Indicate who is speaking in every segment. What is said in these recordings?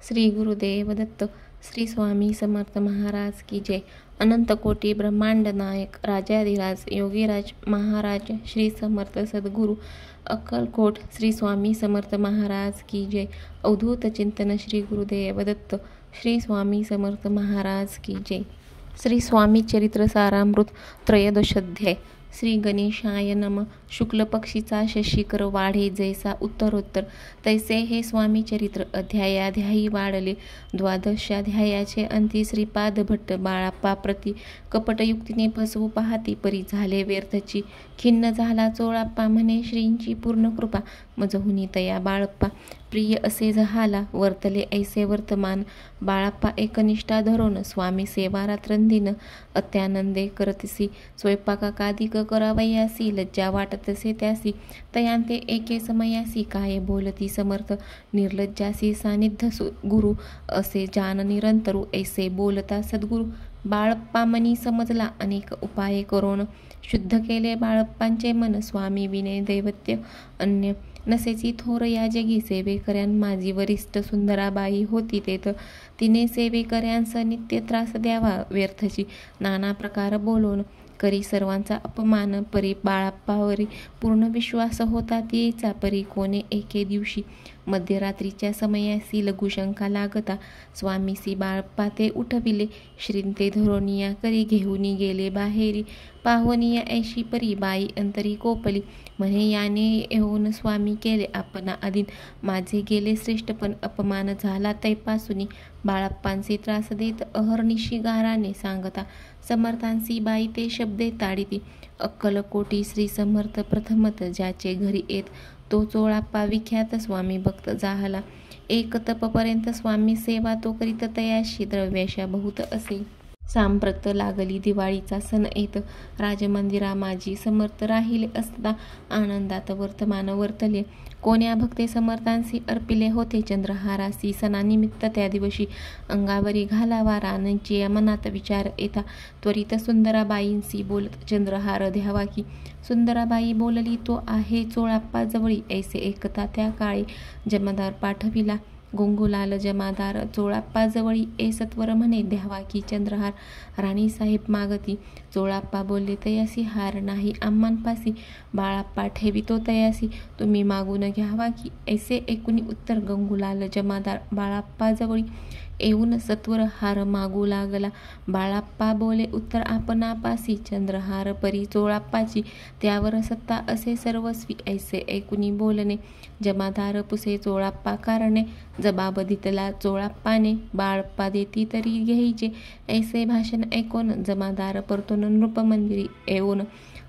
Speaker 1: श्री गुरुदेव दत्त. श्री स्वामी समर्थ महाराज की जय. अनंत कोटी ब्रह्मांड नायक राजाधिराज योगीराज महाराज श्री समर्थ सद्गुरु अक्कलकोट श्री स्वामी समर्थ महाराज की जय. अवधूत चिंतन श्री गुरुदेव दत्त. श्री स्वामी समर्थ महाराज की जय. श्री स्वामी चरित्र सारामृत त्रयोदश अध्याय. श्री गणेशाय नम. शुक्ल पक्षीचा शशिकर वाढे जैसा उत्तरोत्तर तैसे हे स्वामी चरित्र अध्यायाध्यायी वाढले. द्वादशाध्यायाचे अंती श्रीपाद भट्ट बाळाप्पा प्रति कपटयुक्तीने फसवू पाहती परी झाले व्यर्थची. खिन्न झाला चोळाप्पा म्हणे श्रींची पूर्ण कृपा मजहुनी तया बाळप्पा प्रिय असे जहाला वर्तले ऐसे वर्तमान. बाळाप्पा एकनिष्ठा धरून स्वामी सेवा रात्रंदिन अत्यानंदे करतसी. स्वयंपाका कादिक करावयासी लज्जा वाटतसे त्यासी. तयांते एके समयासी काय बोलती समर्थ निर्लज्जासी सानिध्य गुरु असे जान निरंतरू ऐसे बोलता सद्गुरु. बाळप्पा मनी समजला अनेक उपाय करून शुद्ध केले बाळप्पांचे मन. स्वामी विनय दैवत्य अन्य नसेची थोर या जगी. सेवेकऱ्यां माझी वरिष्ठ सुंदराबाई होती तेथ तिने सेवेकऱ्यांस नित्य त्रास द्यावा व्यर्थची. नाना प्रकार बोलून करी सर्वांचा अपमान. परी बाळाप्पावरी पूर्ण विश्वास होता तिचा. परी कोणे एके दिवशी मध्यरात्रीच्या समयासी लघुशंका लागता स्वामीसी बाळप्पा ते उठविले. श्रींते धरोनिया करी घेऊनी गेले बाहेरी. पाहुनिया ऐशी परी बाई अंतरी कोपली म्हणे याने येऊन स्वामी केले आपणा अधीन. माझे गेले श्रेष्ठ पण अपमान झाला तैपासुनी. बाळप्पांचे त्रास देत अहर्निशी गाराने सांगता समर्थांसी बाई ते शब्दे ताडिती. अक्कलकोटी श्री समर्थ प्रथमत ज्याचे घरी येत तो चोळाप्पा विख्यात स्वामी भक्त जाहला. एक तपपर्यंत स्वामी सेवा तो करीत तयाशी द्रव्याशा बहुत असे. सांप्रत लागली दिवाळीचा सण येत राजमंदिरा माझी समर्थ राहिले असता आनंदात वर्तमान वर्तले. कोण्या भक्ते समर्थांसी अर्पिले होते चंद्रहारासी सणानिमित्त त्या दिवशी. अंगावरी घालावा रानांची मनात विचार येता त्वरित सुंदराबाईंसी बोलत चंद्रहार द्यावा की. सुंदराबाई बोलली तो आहे चोळाप्पा जवळी ऐसे एकता त्या काळी. जमादार पाठविला गोंगुलाल जमादार चोळाप्पा जवळी ए सत्वर म्हणे द्यावा की चंद्रहार. राणीसाहेब मागती. चोळाप्पा बोलले तयासी हार नाही आम्हांपासी. बाळाप्पा ठेवितो तयासी तुम्ही मागून घ्यावा की. ऐसे ऐकुनी उत्तर गंगुलाल जमादार बाळाप्पा जवळी येऊन सत्वर हार मागू लागला. बाळाप्पा बोले उत्तर आपणापासी चंद्रहार परी चोळाप्पाची त्यावर सत्ता असे सर्वस्वी. ऐसे ऐकुनी बोलणे जमादार पुसे चोळाप्पा कारणे. जबाब दितला चोळाप्पाने बाळप्पा देती तरी घ्यायचे. ऐसे भाषण ऐकून जमादार परतून नृपमंदिरी येऊन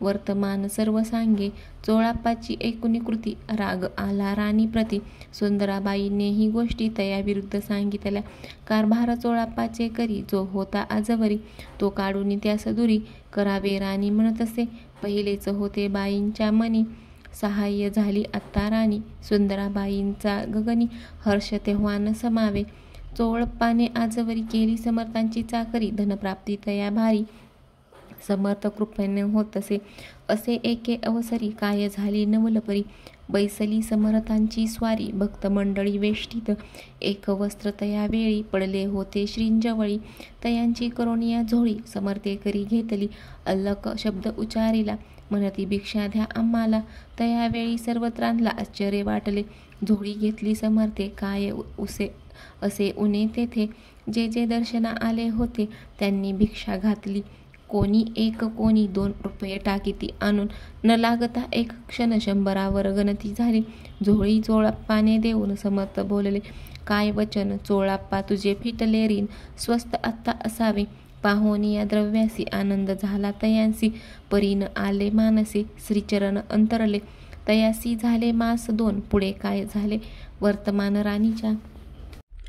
Speaker 1: वर्तमान सर्व सांगे. चोळाप्पाची ऐकुनी कृती राग आला राणी प्रती. सुंदराबाईने ही गोष्टी तयाविरुद्ध सांगितल्या. कारभार चोळाप्पाचे करी जो होता आजवरी तो काढून त्यास दुरी करावे राणी म्हणत असे. पहिलेच होते बाईंच्या मनी सहाय्य झाली आत्ता राणी. सुंदराबाईंचा गगनी हर्ष तेव्हा न समावे. चोळप्पाने आजवरी केली समर्थांची चाकरी धनप्राप्ती तया भारी. समर्थ कृपेने होत असे एके अवसरी काय झाली नवलपरी. बैसली समर्थांची स्वारी भक्त मंडळी वेष्टीत. एक वस्त्र तया वेळी पडले होते श्रींजवळी. तयांची करोनिया झोळी समर्थे करी घेतली. अल्लक शब्द उच्चारिला म्हणती भिक्षा द्या आम्हाला. तयावेळी सर्वत्रांना आश्चर्य वाटले. झोळी घेतली समर्थे काय असे उणे तेथे. जे जे दर्शना आले होते त्यांनी भिक्षा घातली. कोणी एक कोणी 2 रुपये टाकीती आणून न लागता एक क्षण 100वर गणती झाली. झोळी चोळाप्पाने देऊन समर्थ बोलले काय वचन चोळाप्पा तुझे फिटले ऋण स्वस्त आत्ता असावे. पाहोनिया द्रव्यासी आनंद झाला तयांसी. परीन आले मानसी श्रीचरण अंतरले. तयासी झाले मास 2 पुढे काय झाले वर्तमान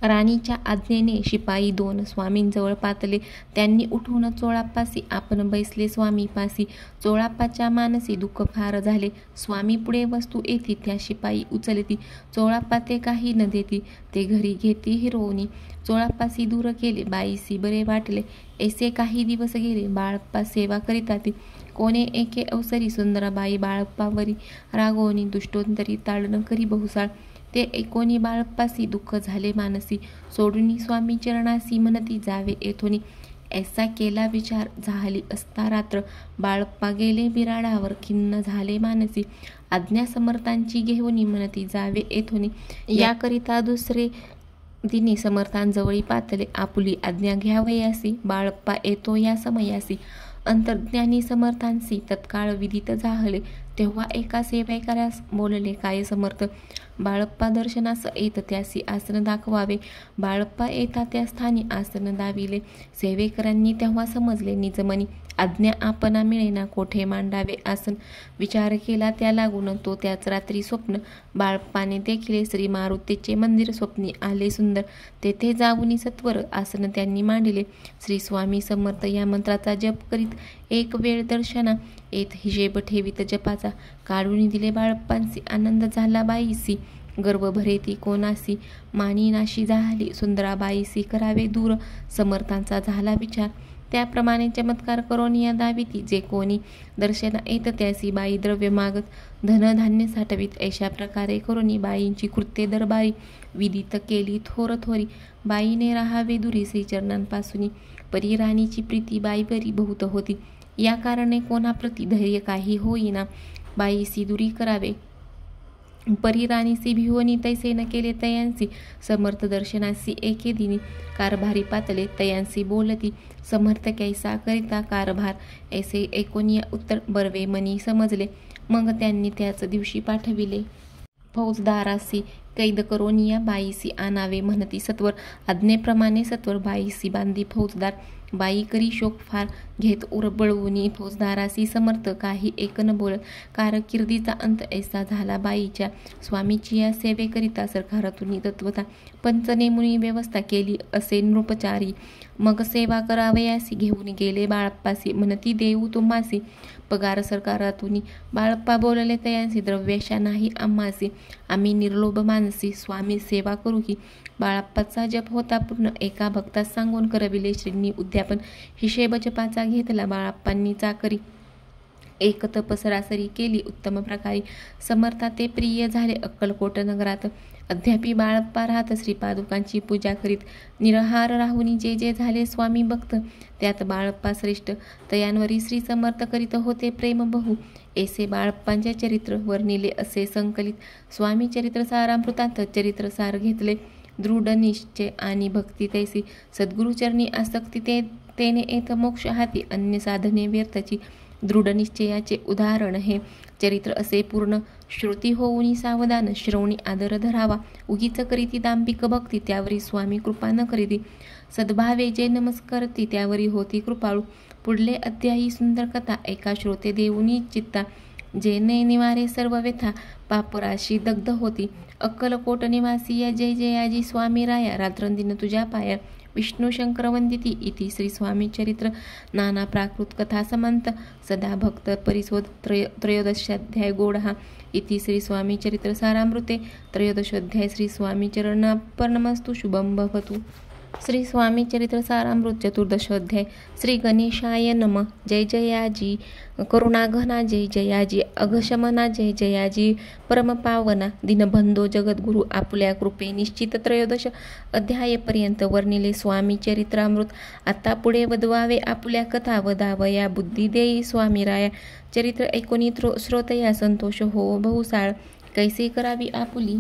Speaker 1: राणीच्या आज्ञेने शिपाई 2 स्वामींजवळ पातले. त्यांनी उठून चोळाप्पासी आपण बैसले स्वामीपासी. चोळाप्पाच्या मानसी दुःख फार झाले. स्वामी पुढे वस्तू येती त्या शिपाई उचलती. चोळाप्पा ते काही न देती ते घरी घेती हिरवणी. चोळाप्पासी दूर केले बाईसी बरे वाटले. ऐसे काही दिवस गेले बाळप्पा सेवा करीताती. कोणे एके अवसरी सुंदराबाई बाळप्पावरी रागोनी दुष्टोंतरी ताडण करी बहुसाळ. ते ऐकोनी बाळप्पासी दुःख झाले मानसी, सोडूनी स्वामी चरणासी म्हणती जावे येथोनी. ऐसा केला विचार झाली असता रात्र, बाळप्पा गेले बिराडावर खिन्न झाले मानसी. आज्ञा समर्थांची घेऊनी म्हणती जावे येथोनी. याकरिता दुसरे दिनी समर्थांजवळी पातले, आपुली आज्ञा घ्यावयासी, बाळप्पा येतो या समयासी. अंतर्ज्ञानी समर्थांसी तत्काळ विदित झाले, तेव्हा एका सेवेकऱ्यास बोलले काय समर्थ. बाळप्पा दर्शनास येत त्यासी आसन दाखवावे, बाळप्पा येता त्या स्थानी आसन दाविले. सेवेकरांनी तेव्हा समजले निजमनी, आज्ञा आपणा मिळेना कोठे मांडावे आसन. विचार केला त्या लागून तो त्याच रात्री स्वप्न, बाळप्पाने देखिले श्री मारुतीचे मंदिर स्वप्नी आले सुंदर. तेथे जाऊनी सत्वर आसन त्यांनी मांडिले, श्री स्वामी समर्थ या मंत्राचा जप करीत एक वेळ दर्शना येत हिशेब ठेवीत जपाचा. काढून दिले बाळप्पांसी, आनंद झाला बाईसी, गर्व भरे ती कोणासी. मानी नाशी झाली सुंदराबाईसी, करावे दूर समर्थांचा झाला विचार. त्याप्रमाणे चमत्कार करून या दाविती, जे कोणी दर्शना येत त्यासी बाई द्रव्य मागत, धनधान्य साठवीत. अशा प्रकारे करोनी बाईंची कृत्ये दरबारी, विदित केली थोर थोरी. बाईने राहावे दुरी श्रीचरणांपासूनी, परी राणीची प्रीती बाईवरी बहुत होती. या कारणे कोणाप्रती धैर्य काही होईना, बाईसी दुरी करावे. परी राणीसी भिवनी तैसे न केले तयांसी, समर्थ दर्शनासी एके दिनी. कारभारी पातले तयांसी बोलती, समर्थ कैसा करिता कारभार. ऐसे ऐकोनिया उत्तर बर्वे मनी समजले. मग त्यांनी त्याच दिवशी पाठविले फौजदारासी, कैद करोनिया बाईसी आणावे म्हणती सत्वर. आज्ञेप्रमाणे सत्वर बाईसी बांधी फौजदार. बाई करी शोक फार घेत उरबळवूनी फौजदारासी समर्थ काही एक न बोलत. कारकिर्दीचा अंत ऐसा झाला बाईच्या, स्वामीची या सेवेकरिता सरकारातून तत्वता. पंचनेमुनी व्यवस्था केली असे नृपचारी, मग सेवा करावयासी घेऊन गेले बाळप्पासी, म्हणती देऊ तुम्हासी पगार सरकारातून. बाळप्पा बोलले तयांसी, द्रव्याशा नाही आम्हासी, आम्ही निर्लोभ मानसी स्वामी सेवा करू की. बाळप्पाचा जप होता पूर्ण, एका भक्तास सांगून करविले श्रींनी उद्यापन. हिशेब जपाचा घेतला बाळप्पांनी चाकरी, एक तप सरासरी केली उत्तम प्रकारे. समर्था ते प्रिय झाले अक्कलकोट नगरात. अद्यापी बाळप्पा राहत श्रीपादुकांची पूजा करीत. निरहार राहुनी जे जे झाले स्वामी भक्त, त्यात बाळप्पा श्रेष्ठ. तयांवरी श्री समर्थ करीत होते प्रेम बहु. ऐसे बाळप्पांचे चरित्र वर्णिले असे संकलित. स्वामी चरित्र सारामृतात चरित्रसार घेतले. दृढ निश्चय आणि भक्ती तैसी, सद्गुरुचरणी आसक्ती तेने येत मोक्ष हाती, अन्य साधने व्यर्थची. दृढ निश्चयाचे उदाहरण हे चरित्र असे पूर्ण. श्रुती होऊनी सावधान, श्रवणी आदर धरावा. उगीच करीती दांभिक भक्ती, त्यावरी स्वामी कृपा न करीती. सद्भावे जे नमस्कारती, त्यावरी होती कृपाळू. पुढले अध्यायी सुंदर कथा, एका श्रोते देऊनी चित्ता. जे ने निवारे सर्व व्यथा, पापराशी दग्ध होती. अक्कलकोट निवासी या जय जयाजी स्वामी राया, रात्रंदिन तुझ्या पाया. विष्णू शंकर वंदिती इति श्री स्वामी चरित्र. नाना प्राकृत कथा समंत, सदा भक्त परिशोध. त्रयोदशाध्याय गोडहा इति श्री स्वामी चरित्र सारामृते. त्रयोदशोध्याय श्री स्वामी चरणार्पणमस्तु. शुभम भवतु. श्री स्वामी चरित्र सारामृत चतुर्दशोध्याय. श्री गणेशाय नम. जय जयाजी करुणाघना, जय जयाजी अघशमना, जय जयाजी परमपावना. दीनबंधो जगद्गुरु, आपुल्या कृपे निश्चित. त्रयोदश अध्यायपर्यंत वर्णिले स्वामी चरित्रामृत. आता पुढे वदवावे आपुल्या कथा, वदावया बुद्धी देई स्वामी राया. चरित्र ऐकोनी श्रोतया संतोष हो बहुसाळ, कैसे करावी आपुली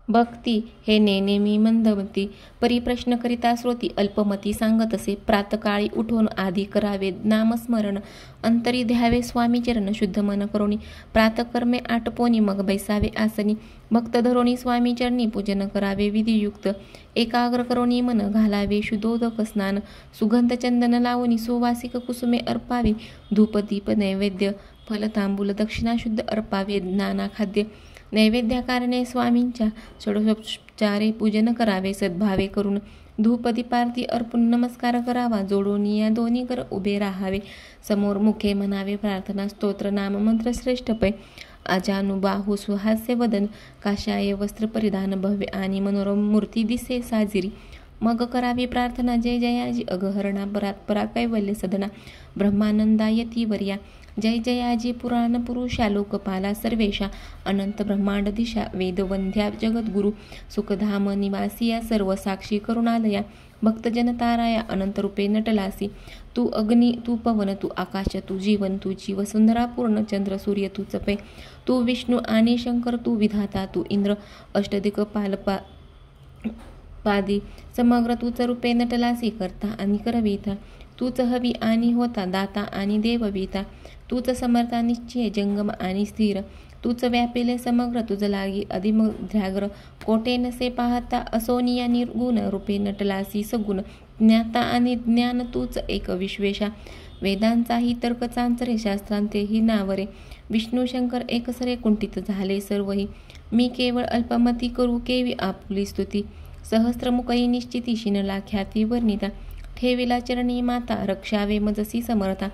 Speaker 1: भक्ती हे नेनेमी मंदमती. परिप्रश्न करिता श्रोती अल्पमती सांगत असे. प्रातकाळी उठून आधी करावे नामस्मरण, अंतरी ध्यावे स्वामी चरण. शुद्ध मन करोनी प्रातकर्मे आटपोनी, मग बैसावे आसनी. भक्त धरोनी स्वामी चरणी पूजन करावे विधियुक्त. एकाग्र करोनी मन घालावे शुद्धोदक स्नान. सुगंध चंदन लावूनी सुवासिक कुसुमे अर्पावी. धूप दीप नैवेद्य फल तांबूल दक्षिणा शुद्ध अर्पावे. नाना खाद्य नैवेद्याकारणे स्वामींच्या षोडशोपचारे पूजन करावे. सद्भावे करून धूपदीपारती अर्पून नमस्कार करावा. जोडून या दोन्ही कर उभे राहावे. समोर मुखे म्हणावे प्रार्थना स्तोत्र नाम मंत्र श्रेष्ठ पै. अजानुबाहू सुहास्य वदन, काशाय वस्त्र परिधान भव्य आणि मनोरम मूर्ती दिसे साजिरी. मग करावी प्रार्थना जय जयाजी अगहरणा परा कैवल्य सदना ब्रह्मानंदायती वर्या जय जयाजी पुराण पुरुषा लोकपाला सर्वेशा अनंत ब्रह्मांड दिशा वेदवंध्या जगद्गुरु सुखधाम निवासिया सर्व साक्षी करुणालया भक्तजन ताराया अनंत रूपे नटलासी तू अग्नी तू पवन तू आकाश तू जीवन तू जीव सुंदरा पूर्ण चंद्र सूर्य तू चपे तू विष्णू आणि शंकर तू विधाता तू इंद्र अष्टदिक पादी समग्र तूच रूपे नटलासी करता आणि करविता तूच हवी आणि होता दाता आणि देवविता तूच समर्था निश्चय जंगम आणि स्थिर तूच व्यापिले समग्र तुझ लागी अधिमध्याग्र कोटे नसे पाहता असोनिया निर्गुण रूपे नटलासी सगुण ज्ञाता आणि ज्ञान तूच एक विश्वेशा वेदांचाही तर्क चांचरे शास्त्रांतेही नावरे विष्णू शंकर एकसरे कुंठित झाले सर्वही मी केवळ अल्पमती करू केवी आपुली स्तुती सहस्त्रमुखई निश्चिती शिनला ख्याती वर्णिता ठेविला चरणी माता रक्षावे मजसी समर्था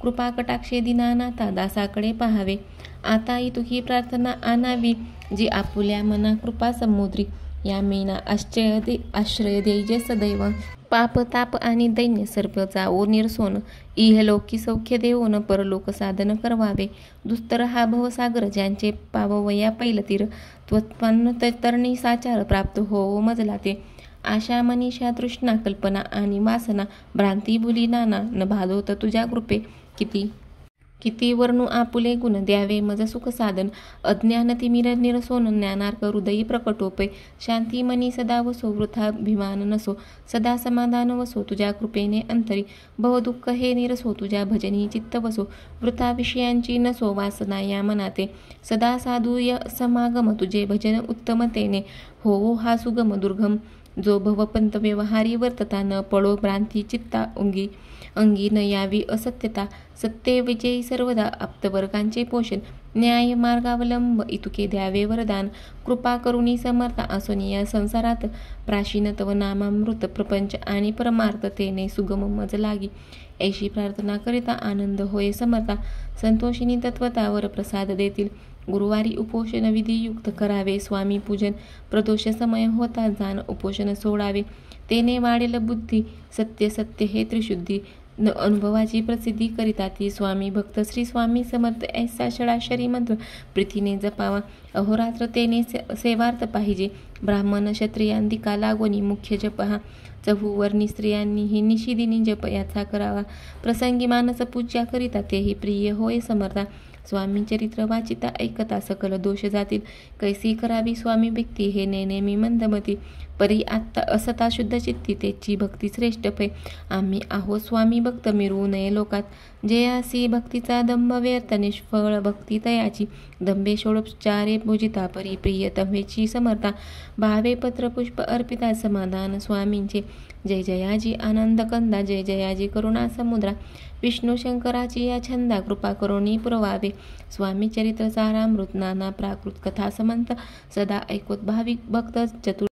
Speaker 1: कृपा कटाक्षे दिनानाथा दासाकडे पाहावे आता तुही प्रार्थना आणावी जी आपुल्या मना कृपा समुद्री या मीना आश्रय दे जे सदैव पाप ताप आणि दैन्य सर्प जाओ निरसोन इहलोकी सौख्य देऊन परलोक साधन करवावे दुस्तर हा भवसागर ज्यांचे पाववया पैलतीर त्वत्पन्न तरणी साचार प्राप्त होवो मजला ते आशा मनीषा तृष्णा कल्पना आणि वासना भ्रांती भुली नाना न भादोत तुझ्या कृपे किती वर्णू आपुले गुण द्यावे मज सुख साधन अज्ञान तिमिर निरसोन ज्ञानार्क हृदयी प्रकटोपे शांती मनी सदा वसो वृथा भिमान नसो सदा समाधान वसो तुझ्या कृपेने अंतरी बहुदुःख हे निरसो तुझ्या भजनी चित्त वसो वृथा विषयांची नसो वासना या मनाते सदा साधूय समागम तुझे भजन उत्तमतेने हो हा सुगम दुर्गम जो भवपंत व्यवहारी वर्तता न पळो भ्रांती चित्ता अंगी न यावी असत्यता सत्य विजयी सर्वदा आप्तवर्गांचे पोषण न्याय मार्गावलंब इतुके द्यावे वरदान कृपा करुणी समर्था असोनी या संसारात प्राचीन तव नामामृत प्रपंच आणि परमार्थतेने सुगम मज लागी ऐशी प्रार्थना करिता आनंद होय समर्था संतोषिनी तत्वतावर प्रसाद देतील गुरुवारी उपोषण विधियुक्त करावे स्वामी पूजन प्रदोष समय होता जाण उपोषण सोडावे तेने वाढेल बुद्धी सत्य सत्य हे त्रिशुद्धी न अनुभवाची प्रसिद्धी करिता ती स्वामी भक्त श्री स्वामी समर्थ ऐसा षडाक्षरी मंत्र प्रीतीने जपावा अहोरात्र तेने सेवार्थ पाहिजे ब्राह्मण क्षत्रियांदिका लागोनी मुख्य जप हा चहूवर्णी स्त्रियांनीही निशिदिनी जप याचा करावा प्रसंगी मानस पूजा करिता तेही प्रिय होय समर्था स्वामी चरित्र वाचिता ऐकता सकल दोष जातील कैसी करावी स्वामी भक्ती हे नेनेमी मंदमती परी आत्ता असता शुद्ध चित्ती तेची भक्ती श्रेष्ठ फे आम्ही आहो स्वामी भक्त मिरवू नये लोकात जयासी भक्तीचा दंभ व्यर्थ निष्फळ भक्ती तयाची दंभे षोडोपचारे पूजिता परी प्रिय तंभेची समर्था भावे पत्र पुष्प अर्पिता समाधान स्वामींचे जय जयाजी आनंद कंदा जय जयाजी करुणा समुद्रा विष्णू शंकराची या छंदा कृपा करुणी पुरवावे स्वामी चरित्र सारामृत नाना प्राकृत कथा समंत सदा ऐकोत भाविक भक्त चतुर